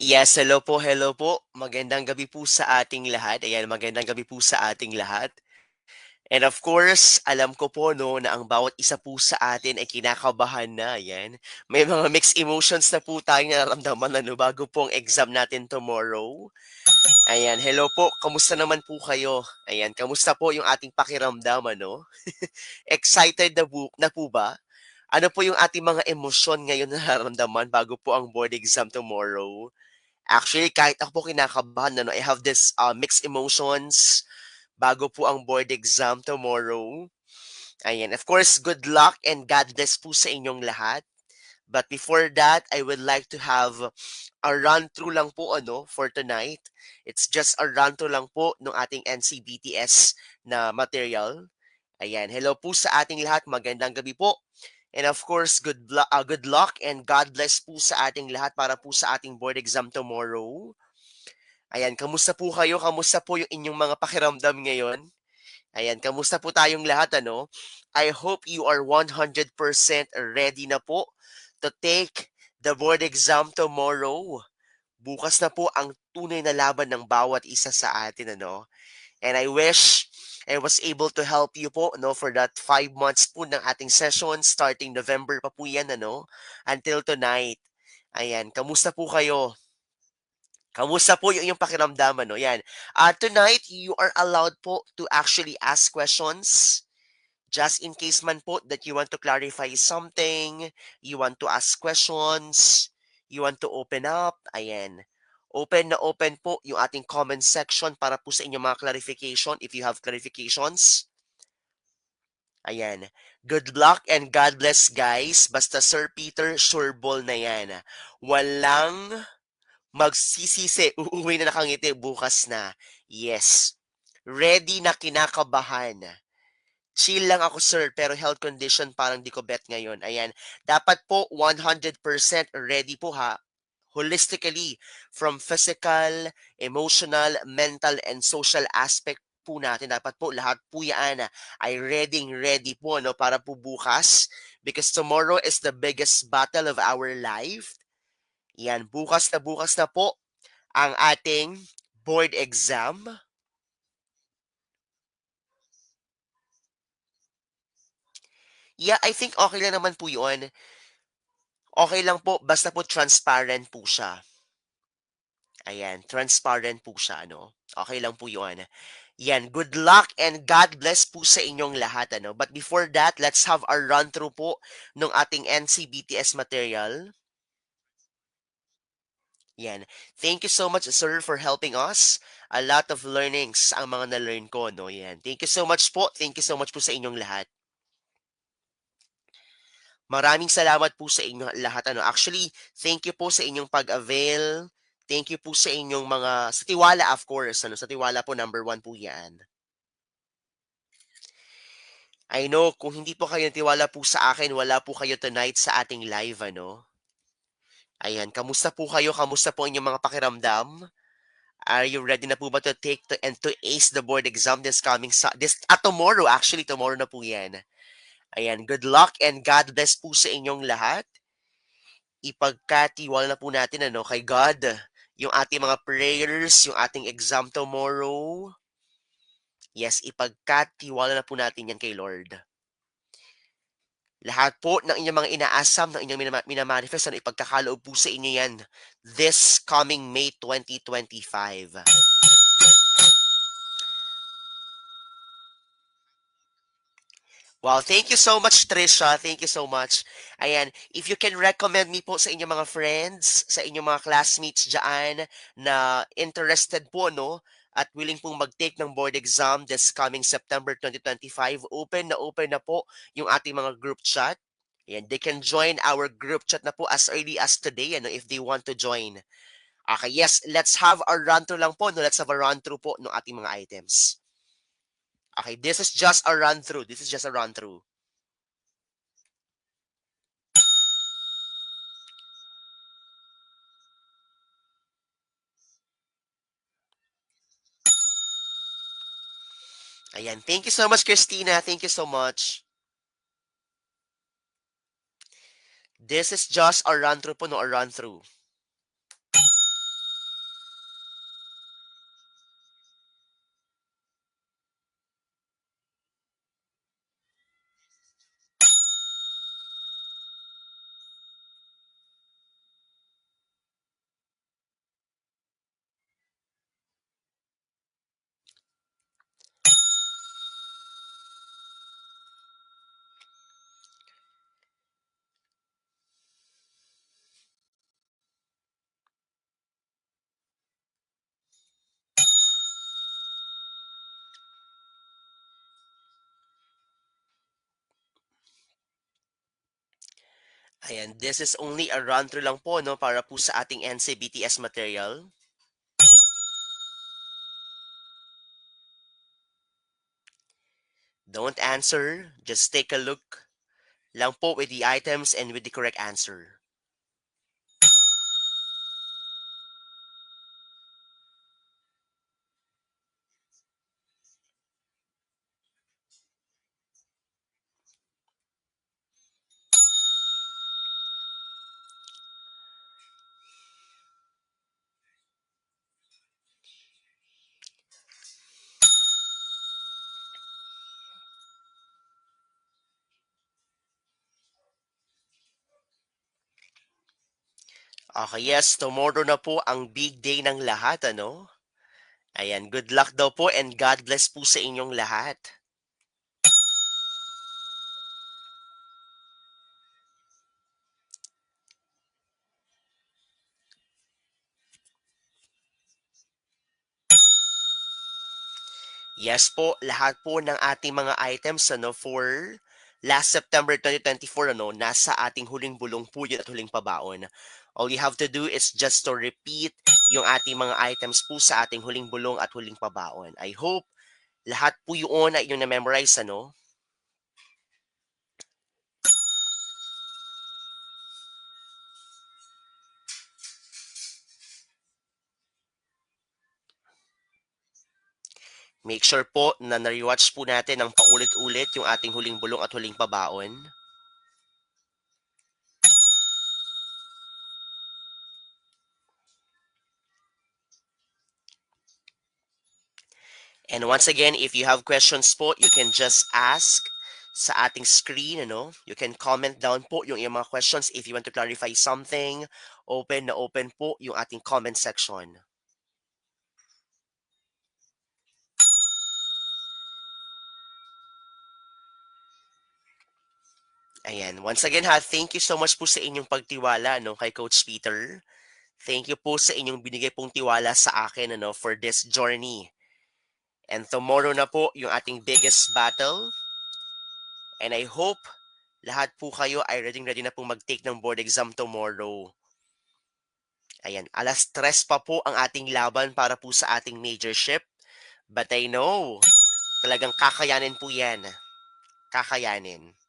Yes, hello po. Magandang gabi po sa ating lahat. Ayan, magandang gabi po sa ating lahat. And of course, alam ko po no na ang bawat isa po sa atin ay kinakabahan na. Ayan. May mga mixed emotions na po tayong nararamdaman ano bago pong exam natin tomorrow. Ayan, hello po. Kamusta naman po kayo? Ayan, kamusta po yung ating pakiramdam ano? Excited na po ba? Ano po yung ating mga emosyon ngayon na nararamdaman bago po ang board exam tomorrow? Actually, kahit ako po kinakabahan ano, I have this mixed emotions bago po ang board exam tomorrow. Ayan, of course, good luck and God bless po sa inyong lahat. But before that, I would like to have a run-through lang po ano for tonight. It's just a run-through lang po ng ating NCBTS na material. Ayan, hello po sa ating lahat. Magandang gabi po. And of course, good luck and God bless po sa ating lahat para po sa ating board exam tomorrow. Ayan, kamusta po kayo? Kamusta po yung inyong mga pakiramdam ngayon? Ayan, kamusta po tayong lahat ano? I hope you are 100% ready na po to take the board exam tomorrow. Bukas na po ang tunay na laban ng bawat isa sa atin ano. And I wish I was able to help you po no for that 5 months po ng ating session starting November pa po yan ano until tonight. Ayan, kamusta po kayo? Kamusta po yung iyong pakiramdam ano? Yan. Tonight, you are allowed po to actually ask questions. Just in case man po that you want to clarify something, you want to ask questions, you want to open up, ayan. Open na open po yung ating comment section para po sa inyong mga clarification if you have clarifications. Ayan. Good luck and God bless guys. Basta Sir Peter, sure ball na yan. Walang magsisisi, uuwi na nakangiti bukas na. Yes. Ready na kinakabahan. Chill lang ako sir, pero health condition parang di ko bet ngayon. Ayan. Dapat po 100% ready po ha. Holistically, from physical, emotional, mental, and social aspect po natin. Dapat po lahat po yan ay ready po no, para po bukas. Because tomorrow is the biggest battle of our life. Yan, bukas na po ang ating board exam. Yeah, I think okay lang naman po yun. Okay lang po, basta po transparent po siya. Ayan, transparent po siya, no? Okay lang po yun. Yan, good luck and God bless po sa inyong lahat, ano? But before that, let's have a run-through po ng ating NCBTS material. Yan. Thank you so much, sir, for helping us. A lot of learnings ang mga na-learn ko, no? Yan. Thank you so much po. Thank you so much po sa inyong lahat. Maraming salamat po sa inyo lahat. Ano, actually, thank you po sa inyong pag-avail. Thank you po sa inyong mga, sa tiwala of course. Ano, sa tiwala po number one po yan. I know, kung hindi po kayo tiwala po sa akin, wala po kayo tonight sa ating live, ano? Ayan, kamusta po kayo? Kamusta po inyong mga pakiramdam? Are you ready na po ba to take and to ace the board exam tomorrow, actually tomorrow na po yan. Ayan, good luck and God bless po sa inyong lahat. Ipagkatiwala na po natin ano, kay God yung ating mga prayers, yung ating exam tomorrow. Yes, ipagkatiwala na po natin yan kay Lord. Lahat po ng inyong mga inaasam, ng inyong minamanifest, ano, ipagkakaloob po sa inyo yan this coming May 2025. Wow, thank you so much, Trisha. Thank you so much. Ayan, if you can recommend me po sa inyong mga friends, sa inyong mga classmates dyan na interested po, no? At willing pong mag-take ng board exam this coming September 2025, open na po yung ating mga group chat. Ayan, they can join our group chat na po as early as today, ano, if they want to join. Okay, yes, let's have a run-through lang po, no? Let's have a run-through po ng ating mga items. Okay, this is just a run-through. This is just a run-through. Ayan. Thank you so much, Christina. Thank you so much. This is just a run-through po, no? A run-through. Ayan, this is only a run-through lang po, no, para po sa ating NCBTS material. Don't answer, just take a look lang po with the items and with the correct answer. Okay, yes, tomorrow na po ang big day ng lahat, ano? Ayan, good luck daw po and God bless po sa inyong lahat. Yes po, lahat po ng ating mga items ano for last September 2024 ano, nasa ating huling bulong po yun at huling pabaon. All you have to do is just to repeat yung ating mga items po sa ating huling bulong at huling pabaon. I hope lahat po yun ay inyong na-memorize ano. Make sure po na na-rewatch po natin ng paulit-ulit yung ating huling bulong at huling pabaon. And once again, if you have questions po, you can just ask sa ating screen, ano? You can comment down po yung iyong mga questions if you want to clarify something. Open na open po yung ating comment section. Ayan. Once again ha, thank you so much po sa inyong pagtiwala no, kay Coach Peter. Thank you po sa inyong binigay pong tiwala sa akin ano, for this journey. And tomorrow na po yung ating biggest battle. And I hope lahat po kayo ay ready na po mag-take ng board exam tomorrow. Ayan, 3:00 pa po ang ating laban para po sa ating majorship. But I know, talagang kakayanin po yan. Kakayanin.